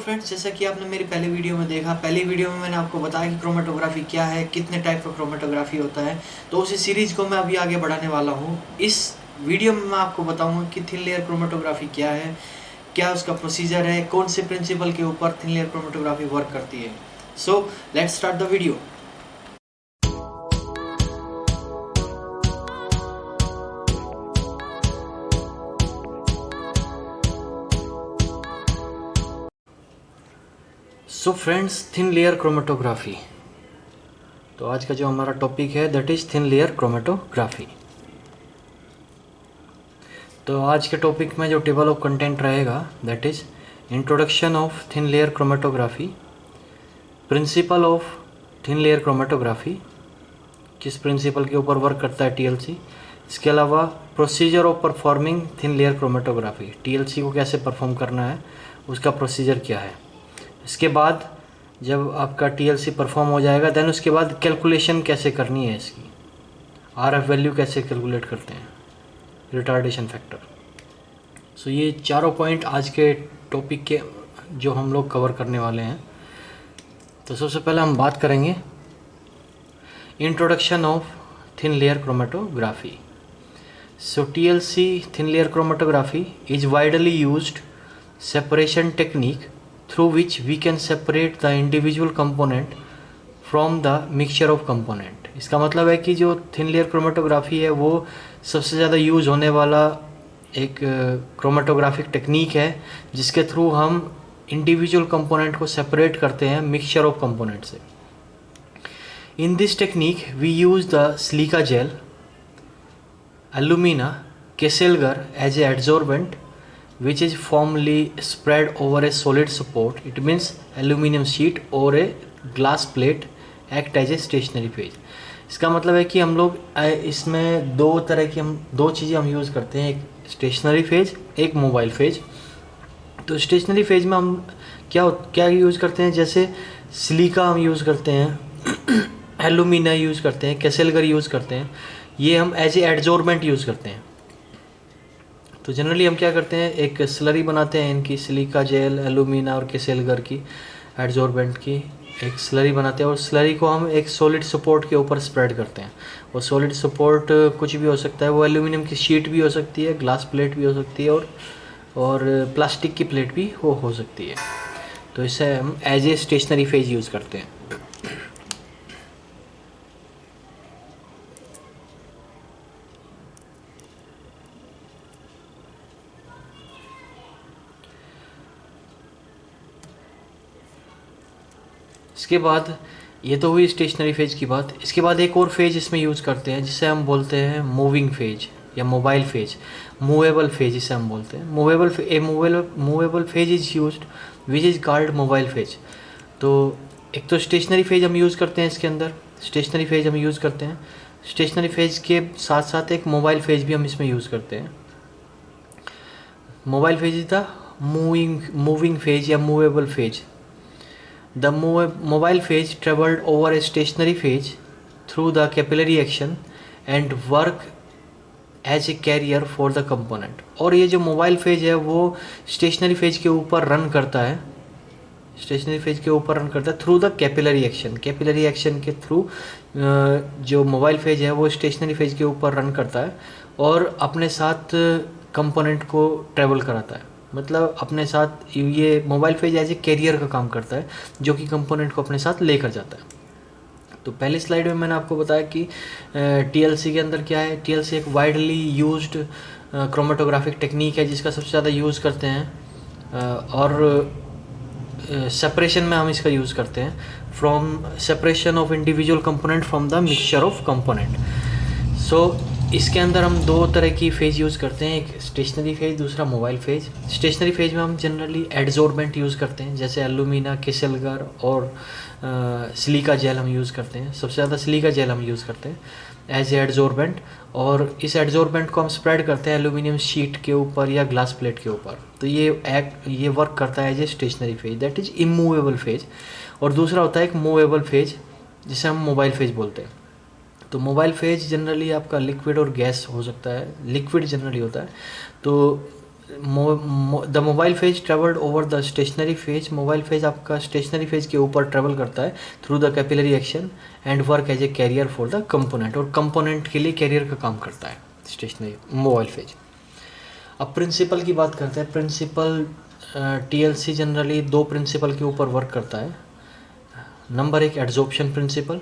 Friends, जैसा कि आपने मेरी पहले वीडियो में देखा, पहली वीडियो में मैंने आपको बताया कि क्रोमेटोग्राफी क्या है, कितने टाइप का क्रोमेटोग्राफी होता है। तो उसी सीरीज़ को मैं अभी आगे बढ़ाने वाला हूँ। इस वीडियो में मैं आपको बताऊँगा कि थिन लेयर क्रोमेटोग्राफी क्या है, क्या उसका प्रोसीजर है, कौन से प्रिंसिपल के ऊपर थिन लेयर क्रोमेटोग्राफी वर्क करती है। So let's start the video. So friends, thin layer chromatography. तो आज का जो हमारा टॉपिक है that is thin layer chromatography. तो आज के टॉपिक में जो टेबल ऑफ कंटेंट रहेगा that is introduction of thin layer chromatography, principle of thin layer chromatography, किस प्रिंसिपल के ऊपर वर्क करता है टीएलसी। इसके अलावा procedure of performing thin layer chromatography, TLC को कैसे परफॉर्म करना है, उसका प्रोसीजर क्या है। इसके बाद जब आपका टीएलसी परफॉर्म हो जाएगा देन उसके बाद कैलकुलेशन कैसे करनी है, इसकी आरएफ वैल्यू कैसे कैलकुलेट करते हैं, रिटार्डेशन फैक्टर। सो ये चारों पॉइंट आज के टॉपिक के जो हम लोग कवर करने वाले हैं। तो सबसे पहले हम बात करेंगे introduction of thin layer chromatography. So TLC thin layer chromatography is widely used separation technique through which we can separate the individual component from the mixture of component। इसका मतलब है कि जो थिन लेयर क्रोमेटोग्राफी है वो सबसे ज़्यादा use होने वाला एक क्रोमेटोग्राफिक टेक्निक है जिसके थ्रू हम इंडिविजुअल कंपोनेंट को सेपरेट करते हैं मिक्सचर ऑफ कंपोनेंट से। In this technique we use the silica gel, alumina, Kessel-Gar as a adsorbent which is formally spread over a solid support, it means aluminum sheet or a glass plate act as a stationary phase। इसका मतलब है कि हम लोग इसमें दो तरह की दो चीज़ें हम यूज़ करते हैं, एक स्टेशनरी फेज, एक मोबाइल फेज। तो स्टेशनरी फेज में हम क्या क्या यूज़ करते हैं, जैसे सिलिका हम यूज़ करते हैं, एलुमिना यूज़ करते हैं, कैसेलगर यूज़ करते हैं, ये हम एज ए एडजॉर्बेंट यूज़ करते हैं। तो जनरली हम क्या करते हैं, एक स्लरी बनाते हैं इनकी, सिलिका जेल, एलुमिना और कैसेलगर की एडजॉर्बेंट की एक स्लरी बनाते हैं और स्लरी को हम एक सॉलिड सपोर्ट के ऊपर स्प्रेड करते हैं। और सॉलिड सपोर्ट कुछ भी हो सकता है, वो एल्यूमिनियम की शीट भी हो सकती है, ग्लास प्लेट भी हो सकती है और प्लास्टिक की प्लेट भी वो हो सकती है। तो इसे हम as a stationary phase use करते हैं। इसके बाद ये तो हुई स्टेशनरी फेज की बात। इसके बाद एक और फेज इसमें यूज़ करते हैं जिसे हम बोलते हैं मूविंग फेज या मोबाइल फेज, मूवेबल फेज इसे हम बोलते हैं। Movable phase is used which is called mobile phase. तो एक तो स्टेशनरी फेज हम यूज़ करते हैं, इसके अंदर स्टेशनरी फेज हम यूज़ करते हैं, स्टेशनरी फेज के साथ साथ एक मोबाइल फेज भी हम इसमें यूज़ करते हैं। Mobile phase is the moving phase या movable phase. The mobile phase traveled over a stationary phase through the capillary action and work as a carrier for the component। और ये जो mobile phase है वो stationery phase के ऊपर run करता है, स्टेशनरी फेज के ऊपर रन करता है through the capillary action. Capillary action के थ्रू जो मोबाइल फेज है वो स्टेशनरी फेज के ऊपर रन करता है और अपने साथ कंपोनेंट को ट्रेवल कराता है। मतलब अपने साथ ये mobile phase as a carrier का काम करता है जो कि कंपोनेंट को अपने साथ लेकर जाता है। तो पहली स्लाइड में मैंने आपको बताया कि टीएलसी के अंदर क्या है। टीएलसी एक वाइडली यूज्ड क्रोमेटोग्राफिक टेक्निक है जिसका सबसे ज़्यादा यूज़ करते हैं और सेपरेशन में हम इसका यूज़ करते हैं, from separation of individual component from the mixture of component. So इसके अंदर हम दो तरह की फेज यूज़ करते हैं, एक स्टेशनरी फेज, दूसरा मोबाइल फेज। स्टेशनरी फेज में हम जनरली एडजॉर्बेंट यूज़ करते हैं, जैसे एलुमिना, कैसेलगर और सिलिका जेल हम यूज़ करते हैं। सबसे ज़्यादा सिलिका जेल हम यूज़ करते हैं एज ए एडजॉर्बेंट और इस एडजॉर्बेंट को हम स्प्रेड करते हैं एल्यूमिनियम शीट के ऊपर या ग्लास प्लेट के ऊपर। तो ये वर्क करता है as a stationary phase, that is immovable phase. और दूसरा होता है एक मूवेबल फेज जिसे हम मोबाइल फेज बोलते हैं। तो मोबाइल फेज जनरली आपका लिक्विड और गैस हो सकता है, लिक्विड जनरली होता है। तो the mobile phase travelled over the stationary phase, mobile phase आपका स्टेशनरी फेज के ऊपर ट्रेवल करता है through the capillary action and work as a carrier for the component, और कंपोनेंट के लिए कैरियर का काम करता है स्टेशनरी मोबाइल फेज। अब प्रिंसिपल की बात करते हैं। प्रिंसिपल टीएलसी जनरली दो प्रिंसिपल के ऊपर वर्क करता है। नंबर एक एड्जॉर्प्शन प्रिंसिपल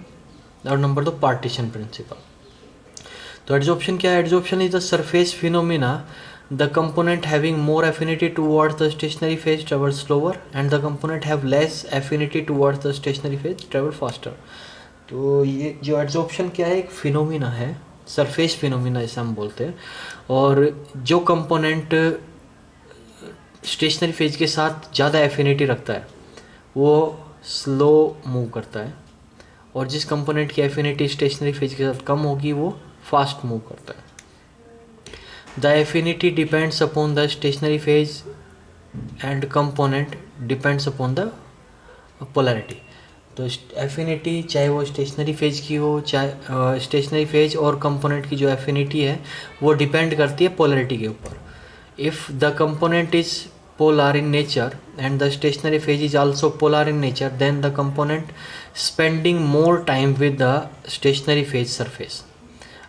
और नंबर दो पार्टीशन प्रिंसिपल। तो एड्जॉर्प्शन क्या है? Adsorption is the surface phenomena, the component having more affinity towards the stationary phase travels slower and the component have less affinity towards the stationary phase travel faster। तो ये जो adsorption क्या है, एक phenomena है, surface phenomena इसे हम बोलते हैं। और जो कंपोनेंट स्टेशनरी फेज के साथ ज़्यादा एफिनिटी रखता है वो स्लो मूव करता है, और जिस कंपोनेंट की एफिनिटी स्टेशनरी फेज के साथ कम होगी वो फास्ट मूव करता है। The affinity depends upon the stationary phase and component depends upon the polarity। तो एफिनिटी चाहे वो स्टेशनरी फेज की हो, चाहे स्टेशनरी फेज और कंपोनेंट की जो एफिनिटी है वो डिपेंड करती है पोलरिटी के ऊपर। If the component is polar in nature and the stationary phase is also polar in nature, then the component spending more time with the stationary phase surface.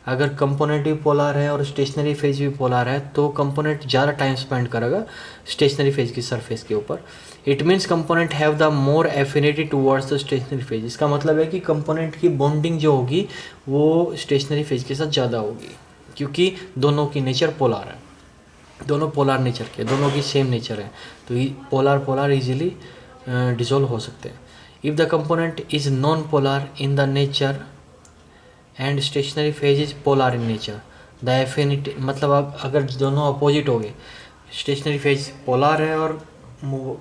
अगर component भी polar है और stationary phase भी polar है तो component ज़्यादा time spend करेगा stationary phase की सरफेस के ऊपर। It means component have the more affinity towards the stationary phase. इसका मतलब है कि कंपोनेंट की बॉन्डिंग जो होगी वो स्टेशनरी फेज के साथ ज़्यादा होगी, क्योंकि दोनों की नेचर पोलर है, दोनों पोलर नेचर के, दोनों की सेम नेचर है, तो पोलर इजीली डिसॉल्व हो सकते हैं। If the component is non polar in the nature and stationery phase is polar in nature, the affinity, मतलब अगर दोनों अपोजिट हो गए, स्टेशनरी फेज पोलर है और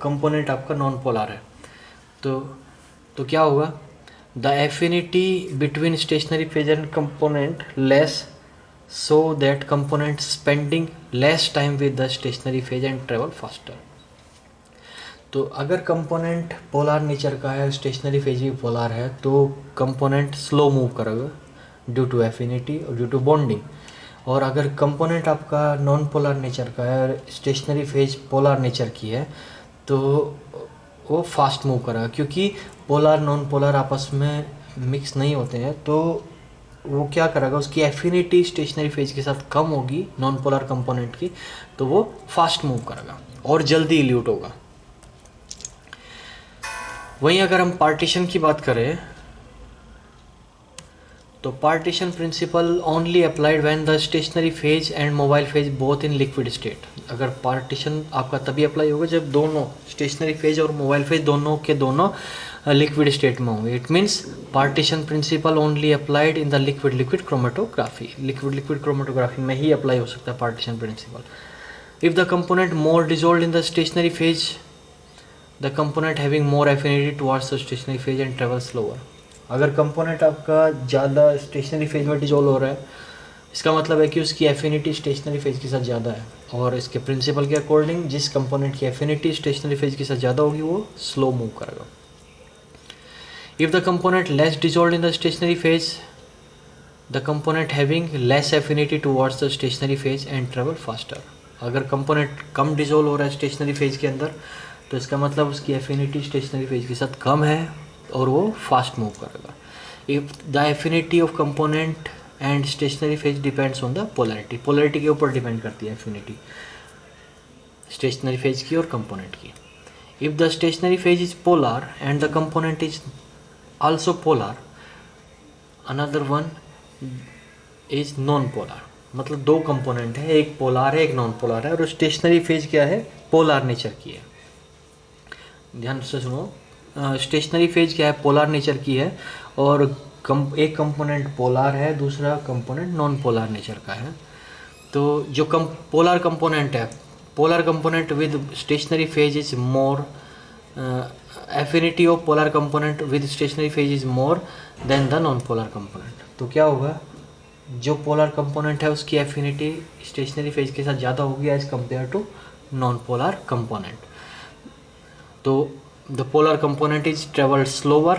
कंपोनेंट आपका नॉन पोलर है, तो क्या होगा? The affinity between stationery phase and component less, so that component spending less time with the stationary phase and travel faster. तो अगर कंपोनेंट पोलर नेचर का है, स्टेशनरी फेज भी पोलर है, तो कंपोनेंट स्लो मूव करेगा ड्यू टू एफिनिटी और due to bonding. और अगर कंपोनेंट आपका नॉन पोलर नेचर का है और स्टेशनरी फेज पोलर नेचर की है तो वो फास्ट मूव करेगा, क्योंकि पोलर नॉन पोलर आपस में मिक्स नहीं होते हैं, तो वो क्या करेगा, उसकी एफिनिटी स्टेशनरी फेज के साथ कम होगी नॉन पोलर कंपोनेंट की, तो वो फास्ट मूव करेगा और जल्दी इल्यूट होगा। वहीं अगर हम पार्टीशन की बात करें तो partition principle only applied when the stationary phase and mobile phase both in liquid state. अगर पार्टीशन आपका तभी अप्लाई होगा जब दोनों स्टेशनरी फेज और मोबाइल फेज दोनों के दोनों लिक्विड स्टेट में होंगे। It means partition principle only applied in the liquid chromatography. Liquid chromatography में ही अप्लाई हो सकता है partition principle. If the component more dissolve in the stationary phase, the component having more affinity towards the stationary phase and travel slower. अगर component आपका ज़्यादा stationary phase में dissolve हो रहा है, इसका मतलब है कि उसकी एफिनिटी स्टेशनरी फेज के साथ ज़्यादा है, और इसके प्रिंसिपल के अकॉर्डिंग जिस कंपोनेंट की एफिनिटी स्टेशनरी फेज के साथ ज़्यादा होगी वो स्लो मूव करेगा। If the component less dissolve in the stationary phase, the component having less affinity towards the stationary phase and travel faster. अगर कंपोनेंट कम डिजोल्व हो रहा है स्टेशनरी फेज के अंदर तो इसका मतलब उसकी एफिनिटी स्टेशनरी फेज के साथ कम है और वो फास्ट मूव करेगा। If the affinity of component and stationary phase depends on the polarity. Polarity के ऊपर डिपेंड करती है एफिनिटी स्टेशनरी फेज की और कंपोनेंट की। If the stationary phase is polar and the component is also polar, another one is non polar. मतलब दो component है, एक पोलर है एक नॉन पोलर है, और स्टेशनरी फेज क्या है, पोलर नेचर की है। ध्यान से सुनो, स्टेशनरी फेज क्या है, पोलर नेचर की है, और एक कंपोनेंट पोलर है, दूसरा कंपोनेंट नॉन पोलर नेचर का है। तो जो पोलर कंपोनेंट है, polar component with stationery phase is more, affinity of polar component with stationery phase is more than the non polar component. तो क्या होगा, जो पोलर कंपोनेंट है उसकी एफिनिटी स्टेशनरी फेज के साथ ज़्यादा होगी as compare to non polar component. तो the polar component is travel slower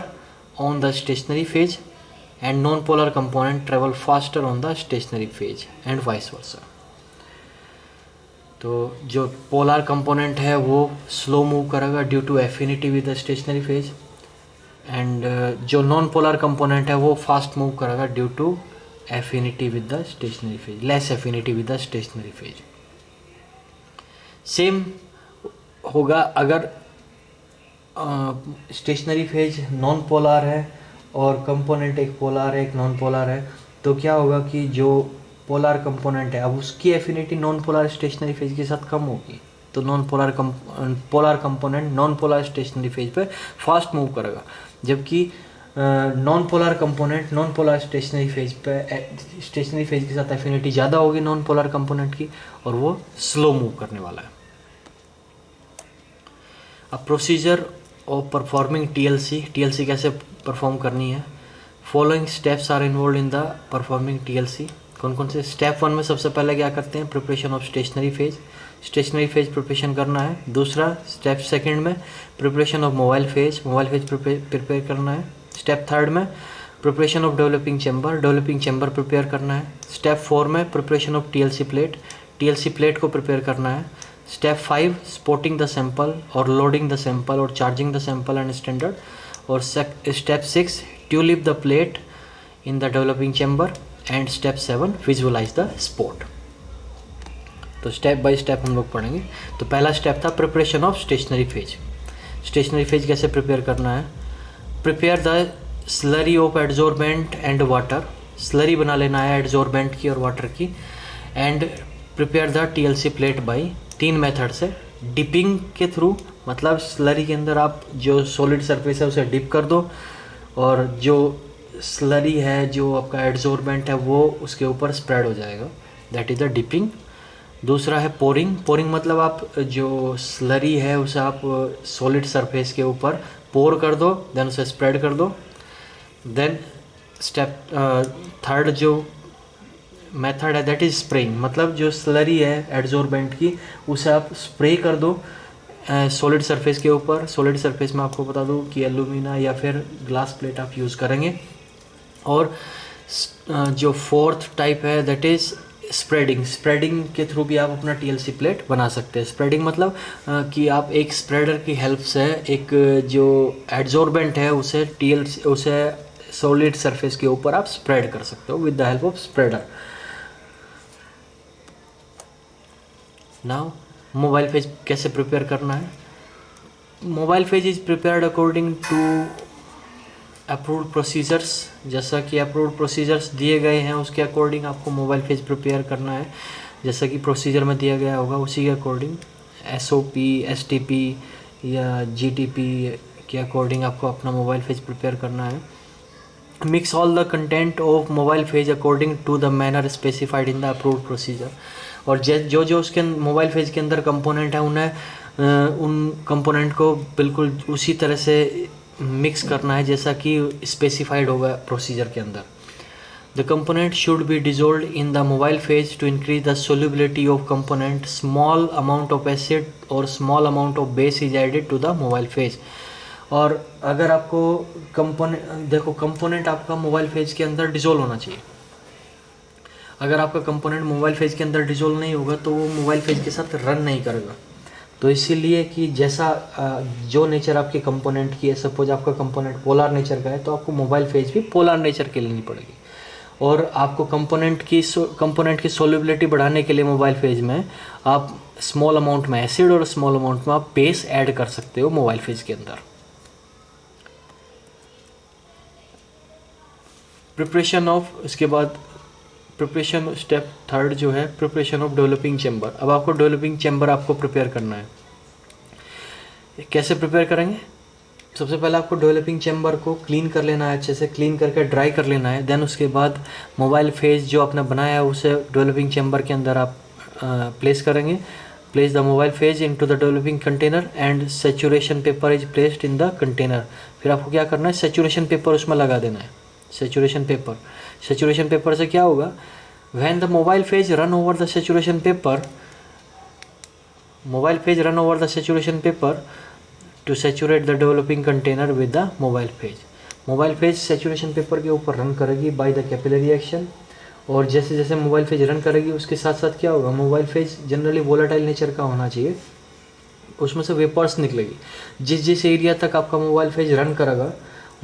on the stationary phase and non-polar component travel faster on the stationary phase and vice versa। तो जो polar component है वो slow move करेगा due to affinity with the stationary phase, and जो non polar component है वो fast move करेगा due to affinity with the stationary phase, less affinity with the stationary phase. Same होगा अगर stationary phase non polar है और component एक polar है एक नॉन पोलर है, तो क्या होगा कि जो पोलर कंपोनेंट है अब उसकी affinity non polar stationery phase के साथ कम होगी, तो polar component non polar stationary phase पे फास्ट मूव करेगा, जबकि non polar component non polar stationery phase के साथ एफिनिटी ज़्यादा होगी नॉन पोलर कंपोनेंट की, और वो स्लो मूव करने वाला है। अब प्रोसीजर ऑफ परफॉर्मिंग टीएलसी कैसे परफॉर्म करनी है। Following steps are involve in the performing TLC. कौन कौन से? स्टेप 1 में सबसे पहले क्या करते हैं, preparation of stationary phase preparation करना है। दूसरा स्टेप 2 में preparation of mobile phase prepare करना है। स्टेप 3 में preparation of developing chamber prepare करना है। स्टेप 4 में प्रिपरेशन ऑफ टीएलसी प्लेट को प्रिपेयर करना है। स्टेप 5 स्पॉटिंग द सैंपल और लोडिंग द सैंपल और charging the sample and standard. और step 6 tulip the plate in the developing chamber. And step 7 visualise the spot. तो step by step हम लोग पढ़ेंगे। तो पहला स्टेप था प्रिपरेशन ऑफ स्टेशनरी फेज कैसे प्रिपेयर करना है। Prepare the slurry of adsorbent and water. Slurry बना लेना है एडजॉर्बेंट की और वाटर की। And prepare the TLC plate by 3 method से। डिपिंग के थ्रू, मतलब स्लरी के अंदर आप जो सॉलिड सरफेस है उसे डिप कर दो, और जो स्लरी है जो आपका एडजॉर्बेंट है वो उसके ऊपर स्प्रेड हो जाएगा, दैट इज़ द डिपिंग। दूसरा है पोरिंग मतलब आप जो स्लरी है उसे आप सॉलिड सरफेस के ऊपर पोर कर दो, देन उसे स्प्रेड कर दो। देन स्टेप 3 जो मेथड है दैट इज़ स्प्रेइंग, मतलब जो स्लरी है एडजॉर्बेंट की उसे आप स्प्रे कर दो सॉलिड सरफेस के ऊपर। सॉलिड सरफेस में आपको बता दूं कि एल्यूमिना या फिर ग्लास प्लेट आप यूज़ करेंगे। और जो 4th टाइप है दैट इज़ स्प्रेडिंग के थ्रू भी आप अपना टीएलसी प्लेट बना सकते हैं। स्प्रेडिंग मतलब कि आप एक स्प्रेडर की हेल्प से एक जो एडजॉर्बेंट है उसे सॉलिड सरफेस के ऊपर आप स्प्रेड कर सकते हो with the help of spreader. Now mobile phase कैसे प्रिपेयर करना है। Mobile phase is prepared according to approved procedures. जैसा कि अप्रूव्ड प्रोसीजर्स दिए गए हैं उसके अकॉर्डिंग आपको मोबाइल फेज प्रिपेयर करना है। जैसा कि प्रोसीजर में दिया गया होगा उसी के अकॉर्डिंग SOP STP या GTP के अकॉर्डिंग आपको अपना मोबाइल फेज प्रिपेयर करना है। Mix all the content of mobile phase according to the manner specified in the approved procedure. और जो उसके मोबाइल फेज के अंदर कंपोनेंट है उन्हें उन कंपोनेंट को बिल्कुल उसी तरह से मिक्स करना है जैसा कि स्पेसिफाइड होगा प्रोसीजर के अंदर। The component should be dissolve in the mobile phase to increase the solubility of component. Small amount of acid और small amount of base is added to the mobile phase. और अगर आपको component आपका mobile phase के अंदर dissolve होना चाहिए। अगर आपका कंपोनेंट मोबाइल फेज के अंदर डिजोल्व नहीं होगा तो वो मोबाइल फेज के साथ रन नहीं करेगा। तो इसीलिए कि जैसा जो नेचर आपके कंपोनेंट की है, सपोज आपका कंपोनेंट पोलर नेचर का है तो आपको मोबाइल फेज भी पोलर नेचर की लेनी पड़ेगी। और आपको कंपोनेंट की सोल्युबिलिटी बढ़ाने के लिए मोबाइल फेज में आप स्मॉल अमाउंट में एसिड और स्मॉल अमाउंट में आप बेस ऐड कर सकते हो मोबाइल फेज के अंदर। इसके बाद प्रिपरेशन स्टेप 3 जो है प्रिपरेशन ऑफ डेवलपिंग चैम्बर। अब आपको डेवलपिंग चैम्बर आपको प्रिपेयर करना है। कैसे प्रिपेयर करेंगे? सबसे पहले आपको डेवलपिंग चैम्बर को क्लीन कर लेना है, अच्छे से क्लीन करके ड्राई कर लेना है। देन उसके बाद मोबाइल फेज जो आपने बनाया है उसे डेवलपिंग चैम्बर के अंदर आप प्लेस करेंगे। Place the mobile phase into the developing container and saturation paper is placed in the container. फिर आपको क्या करना है, सेचुरेशन पेपर उसमें लगा देना है। सेचुरेशन पेपर से क्या होगा, when the mobile phase run over the saturation paper two saturate the developing container with the mobile phase saturation paper के ऊपर रन करेगी बाय द कैपिलरी एक्शन। और जैसे जैसे मोबाइल फेज रन करेगी उसके साथ साथ क्या होगा, mobile phase generally volatile nature का होना चाहिए, उसमें से वेपर्स निकलेगी। जिस जिस एरिया तक आपका मोबाइल फेज रन करेगा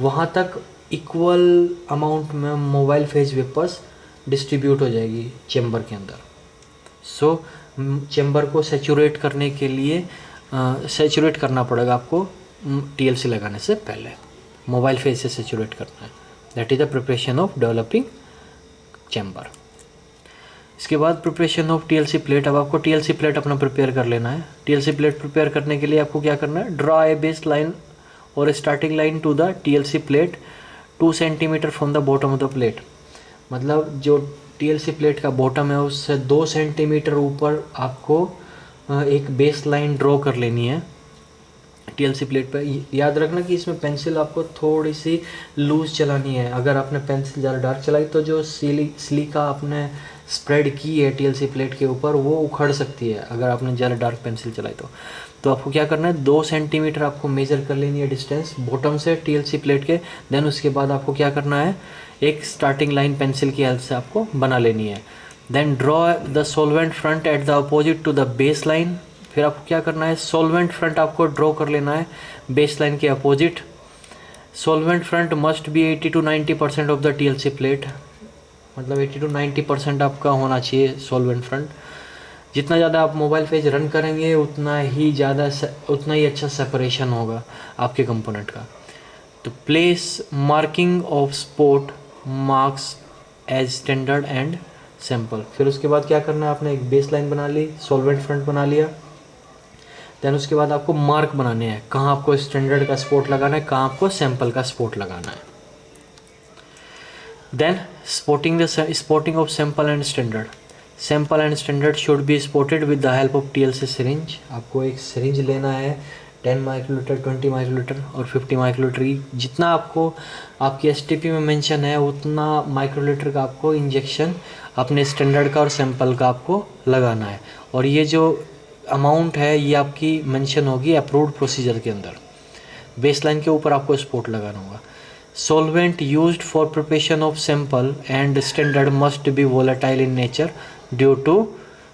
वहाँ तक इक्वल अमाउंट में मोबाइल फेज वेपर्स डिस्ट्रीब्यूट हो जाएगी चेम्बर के अंदर। सो चेम्बर को सेचुरेट करने के लिए सेचुरेट करना पड़ेगा आपको टीएलसी लगाने से पहले, मोबाइल फेज से सेचुरेट करना है। That is the preparation of developing chamber. इसके बाद प्रिपरेशन ऑफ टीएलसी प्लेट। अब आपको टीएलसी प्लेट अपना प्रिपेयर कर लेना है। टीएलसी प्लेट प्रिपेयर करने के लिए आपको क्या करना है, ड्रा ए बेस लाइन और starting line to the TLC plate 2 centimetre from the bottom of the plate. मतलब जो टीएलसी प्लेट का बॉटम है उससे 2 सेंटीमीटर ऊपर आपको एक बेस लाइन ड्रॉ कर लेनी है टीएलसी प्लेट पे। याद रखना कि इसमें पेंसिल आपको थोड़ी सी लूज चलानी है। अगर आपने पेंसिल ज़्यादा डार्क चलाई तो जो सिलिका आपने स्प्रेड की है टीएलसी प्लेट के ऊपर वो उखड़ सकती है अगर आपने ज़्यादा डार्क पेंसिल चलाई तो आपको क्या करना है, 2 सेंटीमीटर आपको मेजर कर लेनी है डिस्टेंस बॉटम से टीएलसी प्लेट के। देन उसके बाद आपको क्या करना है, एक स्टार्टिंग लाइन पेंसिल की हेल्प से आपको बना लेनी है। Then draw the solvent front at the opposite to the base line. फिर आपको क्या करना है, सॉल्वेंट फ्रंट आपको ड्रॉ कर लेना है बेस लाइन के opposite. Solvent front must be 80 to 90% of the TLC plate. मतलब 80 to 90% आपका होना चाहिए सॉल्वेंट फ्रंट। जितना ज़्यादा आप मोबाइल फेज रन करेंगे उतना ही अच्छा सेपरेशन होगा आपके कंपोनेंट का। तो place marking of spot marks as standard and sample. फिर उसके बाद क्या करना है, आपने एक बेस लाइन बना ली, सॉल्वेंट फ्रंट बना लिया। देन उसके बाद आपको मार्क बनाने हैं, कहाँ आपको स्टैंडर्ड का स्पॉट लगाना है, कहाँ आपको सैम्पल का स्पॉट लगाना है। Then spotting of sample and standard. Sample and standard should be spotted with the help of TLC syringe. आपको एक सिरिंज लेना है 10 माइक्रोलीटर, 20 माइक्रोलीटर और 50 माइक्रोलीटर। जितना आपको आपकी एसटीपी में मेंशन है उतना माइक्रोलीटर का आपको इंजेक्शन अपने स्टैंडर्ड का और सैम्पल का आपको लगाना है। और ये जो अमाउंट है ये आपकी मेंशन होगी अप्रूव्ड प्रोसीजर के अंदर। बेसलाइन के ऊपर आपको स्पॉट लगाना होगा। Solvent used for preparation of sample and standard must be volatile in nature due to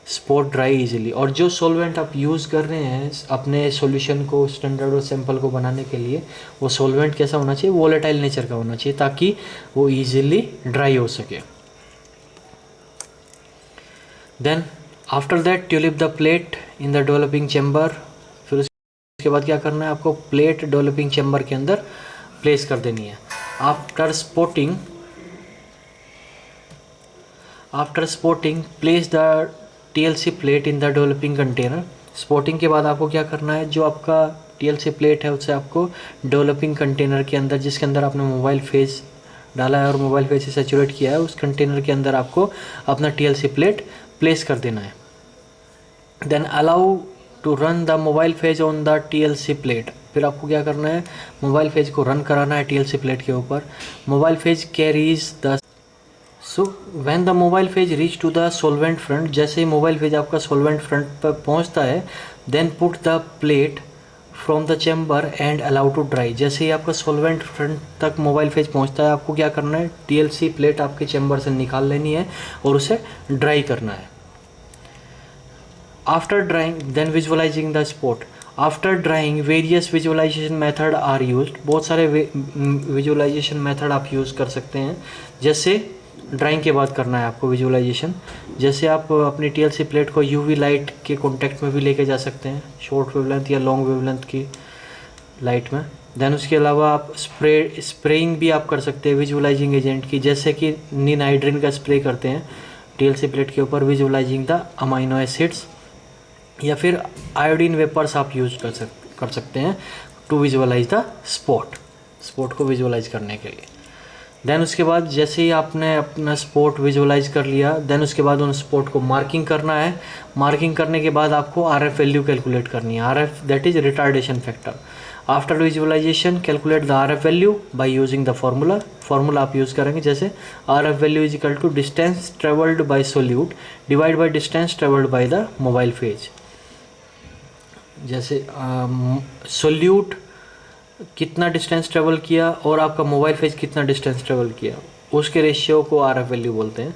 spot dry easily. और जो सॉल्वेंट आप यूज़ कर रहे हैं अपने सॉल्यूशन को स्टैंडर्ड और सैंपल को बनाने के लिए, वो सॉल्वेंट कैसा होना चाहिए, वोलेटाइल नेचर का होना चाहिए ताकि वो इजीली ड्राई हो सके। Then after that tulip the plate in the developing chamber. फिर उसके बाद क्या करना है, आपको प्लेट डेवलपिंग चैम्बर के अंदर प्लेस कर देनी है। After spotting place the TLC plate in the developing container. Spotting के बाद आपको क्या करना है, जो आपका टीएलसी प्लेट है उससे आपको डेवलपिंग कंटेनर के अंदर, जिसके अंदर आपने मोबाइल फेस डाला है और मोबाइल फेस से सैचुरेट किया है, उस कंटेनर के अंदर आपको अपना टीएलसी प्लेट प्लेस कर देना है। Then allow to run the mobile phase on the TLC plate. फिर आपको क्या करना है, मोबाइल फेज को रन कराना है टीएलसी प्लेट के ऊपर। Mobile phase carries the when the mobile phase reach to the solvent front. जैसे ही मोबाइल फेज आपका सॉल्वेंट फ्रंट पर पहुंचता है, then put the plate from the chamber and allow to dry. जैसे ही आपका सॉल्वेंट फ्रंट तक मोबाइल फेज पहुंचता है, आपको क्या करना है, टीएलसी प्लेट आपके चैम्बर से निकाल लेनी है और उसे ड्राई करना है। After drying then visualising the spot. After drying various visualisation method are used. बहुत सारे विजुअलाइजेशन मेथड आप यूज़ कर सकते हैं। जैसे ड्राइंग के बाद करना है आपको विजुअलाइजेशन, जैसे आप अपनी टीएलसी प्लेट को यूवी लाइट के कांटेक्ट में भी लेके जा सकते हैं, शॉर्ट वेवलेंथ या लॉन्ग वेवलेंथ की लाइट में। देन उसके अलावा आप स्प्रेइंग भी आप कर सकते हैं विजुअलाइजिंग एजेंट की, जैसे कि निनाइड्रिन का स्प्रे करते हैं टीएलसी प्लेट के ऊपर विजुअलाइजिंग द अमाइनो एसिड्स, या फिर आयोडीन वेपर्स आप यूज कर सकते हैं टू विजुअलाइज द स्पॉट को विजुअलाइज करने के लिए। देन उसके बाद जैसे ही आपने अपना स्पॉट विजुअलाइज कर लिया, देन उसके बाद उन स्पॉट को मार्किंग करना है। मार्किंग करने के बाद आपको आरएफ वैल्यू कैलकुलेट करनी है। RF that is retardation factor. After visualisation calculate the RF value by using the formula आप यूज़ करेंगे, जैसे RF value is equal to distance travelled by solute divide by distance travelled by the mobile phase. जैसे solute कितना distance travel किया और आपका mobile phase कितना distance travel किया, उसके रेशियो को आरएफ वैल्यू बोलते हैं।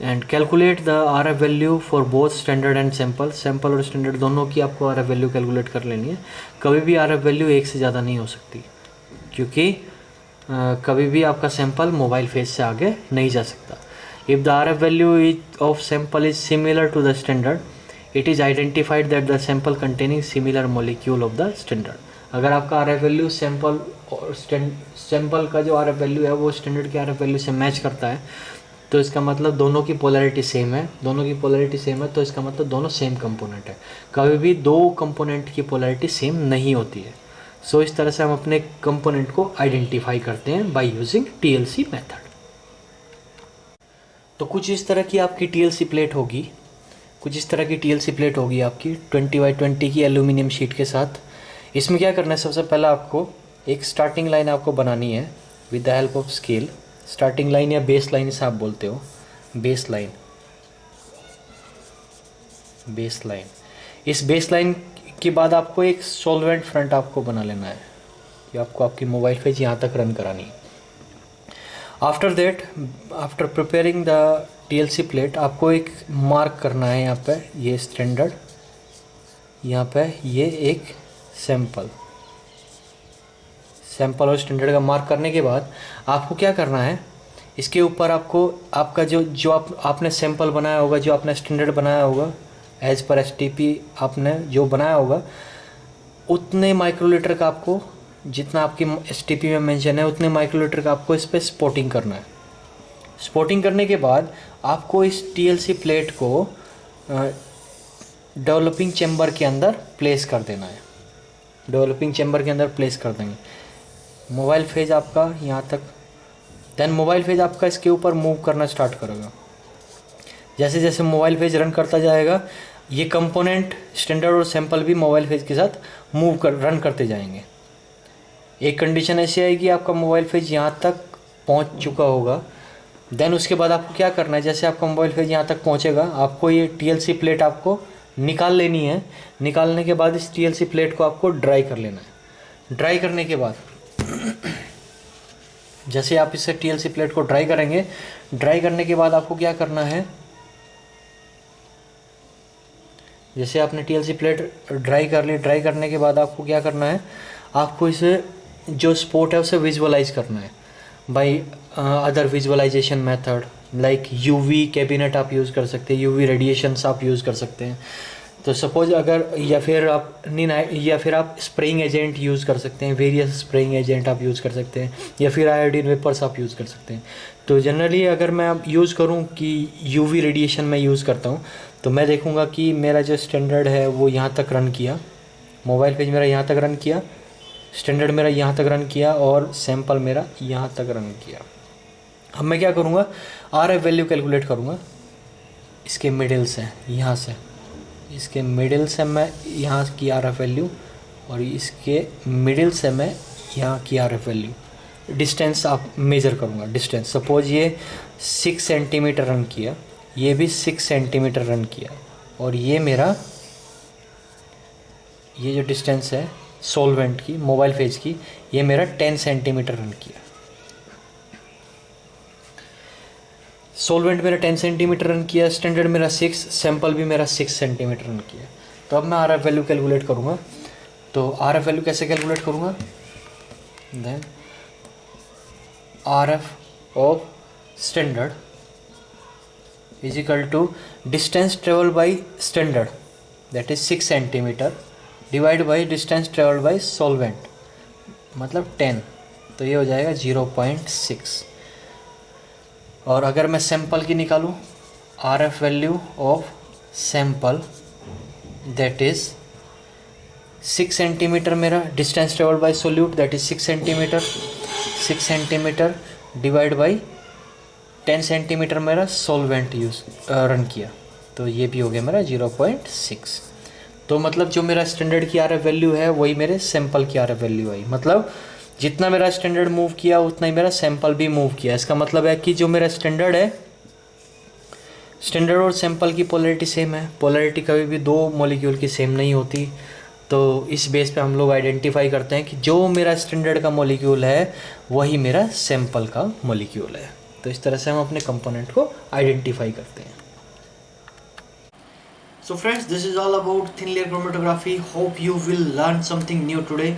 And calculate the R F value for both standard and sample. Sample और स्टैंडर्ड दोनों की आपको आर एफ वैल्यू कैलकुलेट कर लेनी है। कभी भी आर एफ वैल्यू एक से ज़्यादा नहीं हो सकती, क्योंकि कभी भी आपका सैंपल मोबाइल फेज से आगे नहीं जा सकता। If the R F value of sample is similar to the standard, it is identified that the sample containing similar molecule of the standard. अगर आपका आर एफ वैल्यू सैंपल और sample का जो आर एफ वैल्यू है वो standard के R F value से match करता है, तो इसका मतलब दोनों की पोलैरिटी सेम है। दोनों की पोलैरिटी सेम है तो इसका मतलब दोनों सेम कंपोनेंट है। कभी भी दो कंपोनेंट की पोलैरिटी सेम नहीं होती है। सो इस तरह से हम अपने कंपोनेंट को आइडेंटिफाई करते हैं बाय यूजिंग टीएलसी मेथड। तो कुछ इस तरह की आपकी टीएलसी प्लेट होगी, कुछ इस तरह की टीएलसी प्लेट होगी आपकी 20x20 की एल्यूमिनियम शीट के साथ। इसमें क्या करना है, सबसे पहले आपको एक स्टार्टिंग लाइन आपको बनानी है with the help of scale. Starting line या बेस लाइन से आप बोलते हो, बेस लाइन, बेस लाइन। इस बेस लाइन के बाद आपको एक सॉल्वेंट फ्रंट आपको बना लेना है कि आपको आपकी मोबाइल फेज यहाँ तक रन करानी है। After that, after preparing the TLC plate, आपको एक मार्क करना है यहाँ पे, ये स्टैंडर्ड, यहाँ पे ये एक सैंपल। सैंपल और स्टैंडर्ड का मार्क करने के बाद आपको क्या करना है, इसके ऊपर आपको आपका जो आपने सैंपल बनाया होगा, जो आपने स्टैंडर्ड बनाया होगा एज पर एसटीपी आपने जो बनाया होगा, उतने माइक्रोलीटर का आपको, जितना आपकी एसटीपी में मेंशन है उतने माइक्रोलीटर का आपको इस पर स्पॉटिंग करना है। स्पॉटिंग करने के बाद आपको इस टीएलसी प्लेट को डेवलपिंग चैम्बर के अंदर प्लेस कर देना है। डेवलपिंग चैम्बर के अंदर प्लेस कर देंगे। मोबाइल फेज आपका यहाँ तक, देन मोबाइल फेज आपका इसके ऊपर मूव करना स्टार्ट करेगा। जैसे जैसे मोबाइल फेज रन करता जाएगा, ये कंपोनेंट स्टैंडर्ड और सैंपल भी मोबाइल फेज के साथ रन करते जाएंगे। एक कंडीशन ऐसी आएगी, आपका मोबाइल फेज यहाँ तक पहुँच चुका होगा, देन उसके बाद आपको क्या करना है, जैसे आपका मोबाइल फेज यहाँ तक पहुँचेगा, आपको ये टीएलसी प्लेट आपको निकाल लेनी है। निकालने के बाद इस टीएलसी प्लेट को आपको ड्राई कर लेना है। ड्राई करने के बाद जैसे आप इसे टीएलसी प्लेट को ड्राई करेंगे, ड्राई करने के बाद आपको क्या करना है, जैसे आपने टीएलसी प्लेट ड्राई कर ली, ड्राई करने के बाद आपको क्या करना है, आपको इसे जो स्पॉट है उसे विजुअलाइज करना है by other visualisation method like UV cabinet आप यूज़ कर सकते हैं, यूवी रेडिएशंस आप यूज़ कर सकते हैं। तो सपोज अगर या फिर आप स्प्रेइंग एजेंट यूज़ कर सकते हैं, वेरियस स्प्रेइंग एजेंट आप यूज़ कर सकते हैं, या फिर आयोडीन वेपर्स आप यूज़ कर सकते हैं। तो जनरली अगर मैं अब यूज़ करूं कि यूवी रेडिएशन मैं यूज़ करता हूं, तो मैं देखूंगा कि मेरा जो स्टैंडर्ड है वो यहाँ तक रन किया, मोबाइल पेज मेरा यहाँ तक रन किया, स्टैंडर्ड मेरा यहाँ तक रन किया और सैंपल मेरा यहाँ तक रन किया। अब मैं क्या करूँगा, आर एफ वैल्यू कैलकुलेट करूँगा इसके मिडिल से, यहाँ से इसके मिडिल से मैं यहाँ की आर एफ वैल्यू और इसके मिडिल से मैं यहाँ की आर एफ वैल्यू। डिस्टेंस आप मेज़र करूँगा, डिस्टेंस सपोज ये 6 सेंटीमीटर रन किया, ये भी 6 सेंटीमीटर रन किया, और ये मेरा ये जो डिस्टेंस है सॉल्वेंट की, मोबाइल फेज की, ये मेरा 10 सेंटीमीटर रन किया। सॉल्वेंट मेरा 10 सेंटीमीटर रन किया, स्टैंडर्ड मेरा 6, सैंपल भी मेरा 6 सेंटीमीटर रन किया। तो अब मैं आर एफ वैल्यू कैलकुलेट करूँगा। तो आर एफ वैल्यू कैसे कैलकुलेट करूँगा, then R F of standard is equal to distance travel by standard that is 6 centimetre divide by distance travel by solvent मतलब 10, तो ये हो जाएगा 0.6। और अगर मैं सैंपल की निकालूँ, R F value of sample that is 6 centimetre मेरा distance travel by solute that is 6 centimetre divide by 10 centimetre मेरा सॉल्वेंट यूज़ रन किया, तो ये भी हो गया मेरा 0.6। तो मतलब जो मेरा स्टैंडर्ड की आर एफ वैल्यू है वही मेरे सैंपल की आर एफ वैल्यू आई। मतलब जितना मेरा स्टैंडर्ड मूव किया उतना ही मेरा सैंपल भी मूव किया। इसका मतलब है कि जो मेरा स्टैंडर्ड है, स्टैंडर्ड और सैंपल की पोलैरिटी सेम है। पोलैरिटी कभी भी दो मॉलिक्यूल की सेम नहीं होती। तो इस बेस पे हम लोग आइडेंटिफाई करते हैं कि जो मेरा स्टैंडर्ड का मॉलिक्यूल है वही मेरा सैंपल का मॉलिक्यूल है। तो इस तरह से हम अपने कंपोनेंट को आइडेंटिफाई करते हैं। So friends, this is all about thin layer chromatography. Hope you will learn something new today.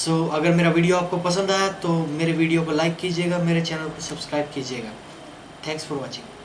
So अगर मेरा वीडियो आपको पसंद आया तो मेरे वीडियो को लाइक कीजिएगा, मेरे चैनल को सब्सक्राइब कीजिएगा। Thanks for watching.